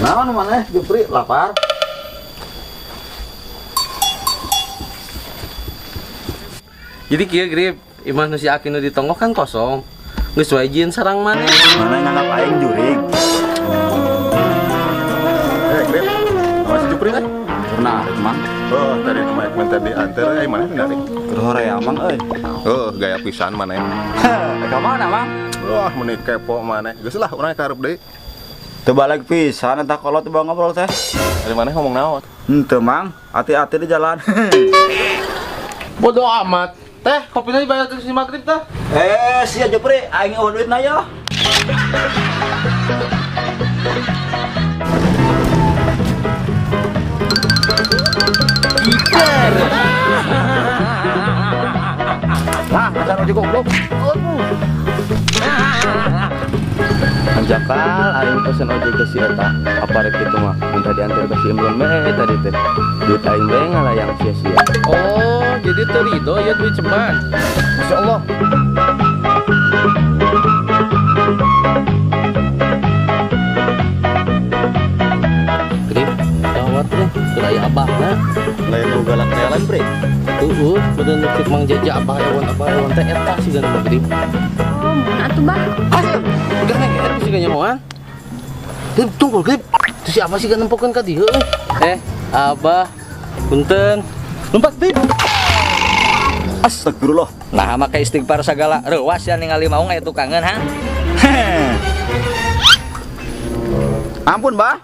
Naon maneh Jupri lapar? Jadi kieu grip, imah nu si Aki nu ditonggok kan kosong. Geus wae jieun sareng maneh. Mana nganggap aing jurig? Grip, sama si Jupri kan? Pernah emang Oh, tadi nama Ekmen tadi antar, mana menarik? kerhore amang euy. Oh, gaya pisan mana? Ka mana mang? Wah, meni kepo mana? Geus lah, urang karep deui. Teu balik pisan eta kolot teu ngobrol teh. Dari mana ngomong naon? Henteu mang, hati-hati di jalan. Bodoh amat. Teh, kopinya dibayar ke si Magrib teh. Sia Jupri, aing eueuh duitna yo. Lah, ada ojek goblok. Anjakal aing pesen ojek ke si eta. Apa rek kitu mah? Minta diantar ke si Imron we tadi teh. Duit aing bae ngalayang sia-sia. Oh, jadi teu ridho ya duit ceban. Masya Allah. Grip, gawat deh, suraya abahna. Lain nu galak teh lain bre. Bener nukit mang jaja abah-hewan teh eta sih gana Magrib. Oh, mana tuh bah? Asal, gak ngeget sih gak nyamuan. Grip, tunggu Grip. Itu siapa sih gak nempokan ka dieu? Abah, punten. Lompat Grip. Astagfirullah. Nah, make istighfar sagala. Reuas ya ningali maung aya tukangan ha. Ampun, Bah.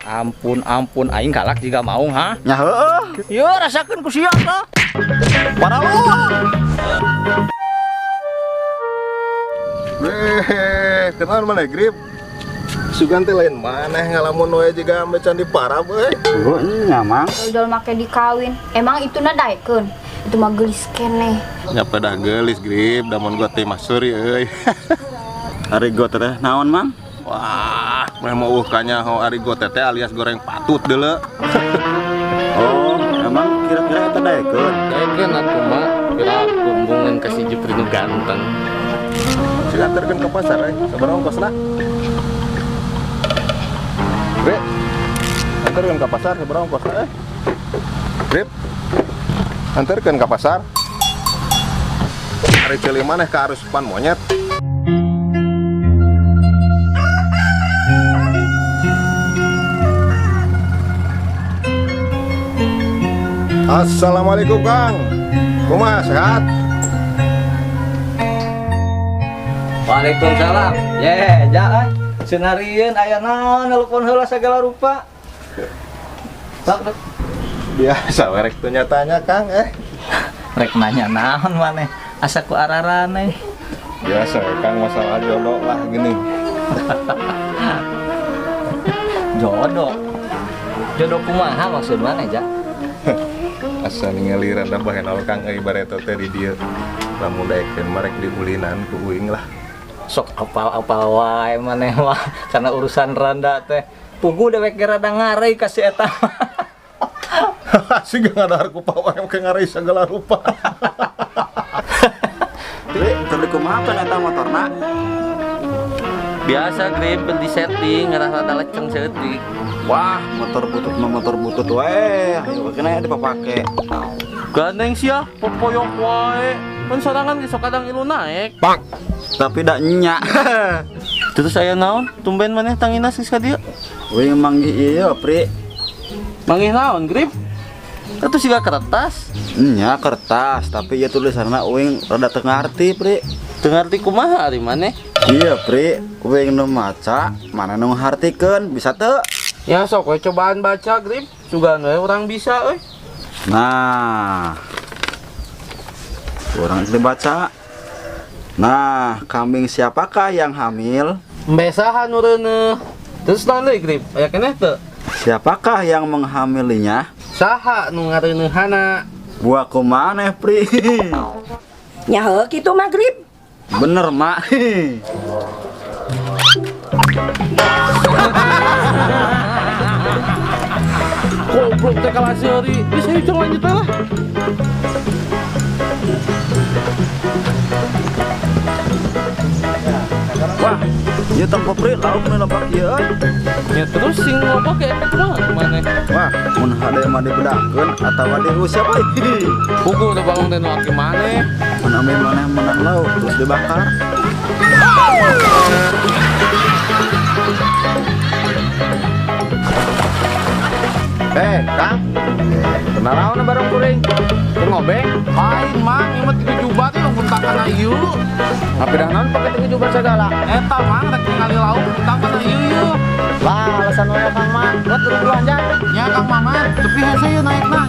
Ampun aing galak juga maung ha. Nya heueuh. Yo rasakeun ku sia tah. Para lu. Kenal mana Grip? Sugan teh lain mana ngalamun we jiga ambecan di parab euy. Nya mang. Udah make dikawin. Emang itu na daekeun. Itu mah gelis keneh. Nya pada gelis Grip, damun gua teh masuri euy. Arigo teh naon, Mang? Wah, mau kanya arigo teh alias goreng patut deuleu. Oh, emang kira-kira eta daekeun. Daekeun atuh mah, kira kumbungan ka si Jupri nu ganteng. Si anterkeun ke pasar sabaraha ongkosna? Grip, anterkeun ke pasar sabaraha ongkosna Grip, anterkeun ke pasar. Ari ceuli maneh ka arusupan monyet. Assalamualaikum Kang. Kumaha sehat? Waalaikumsalam. Ja senarieun aya naon nelpon heula sagala rupa. Sok dek. Biasa werek teu nyatanya Kang Rek nanya naon maneh? Asa ku ararane. Biasa Kang masalah jodoh lah gini. Jodoh. Jodoh kumaha maksud maneh, Ja? Asa ningali rada bahenol Kang ibaratna teh di dieu. Lamun daekeun marek diulinan ku uing lah. Sok apal-apal wae maneh mah karena urusan randa teh. Pugu dewek ge rada ngarei ka si eta. Siga ngadahar ku pawai ke ngarai segala rupa. Bre, teu kumaha kan eta motorna? Biasa Grip, di setting, ngerasa rada leceng seutik. Wah, motor butut we. Ayo kena dipapake. Gandeng sia, popoyok wae. Kan sorangan ge sok kadang ilu naik. Tapi dak nya. Terus saya naon? Tumben maneh tangina sis ka dieu. Wih manggi ieu, Pri. Mangih naon, Grip? Itu siga kertas. Nya kertas, tapi ya tulisanna uing rada teu ngarti, Pri. Teu ngarti kumaha ari maneh? Iya, Pri. Uing nu maca, mana nu ngartikeun, bisa teu? Ya sok we cobaan baca, Grip. Sugan we urang bisa euy. Nah. Kurang dibaca. Nah, kambing siapakah yang hamil? Mbesahan ureuneuh. Terus naon deui, Grip? Aya keneh teu? Siapakah yang menghamilinya? Saha nu ngareuneuhana? Buah kumaneh, Pri. Nya heuh kitu Magrib. Bener, Mak. Goblok teh kalah seuri. Bisa hijau lanjut lah. Wah, Ya tempo pri lauk nu lembak ieu euy. Ya terus sing loba ke efek mah gimana? Wah, mun hade mah dibedakeun atawa diusap euy. Pugu udah bangun teh nu aki maneh. Mun ame maneh menang lauk terus dibakar. Kang. Kenaraon bareng kuring? Keur ngobeng? Lain mang, ieu mah 3 jubat teh muntakana ieu. Ngapidah naon pake 3 jubat segala? Eta mang rek ningali lauk muntakana ieu. Lah, alasan wae Kang Mang. Buat belanja. Ya Kang Maman, tapi hese ieu naikna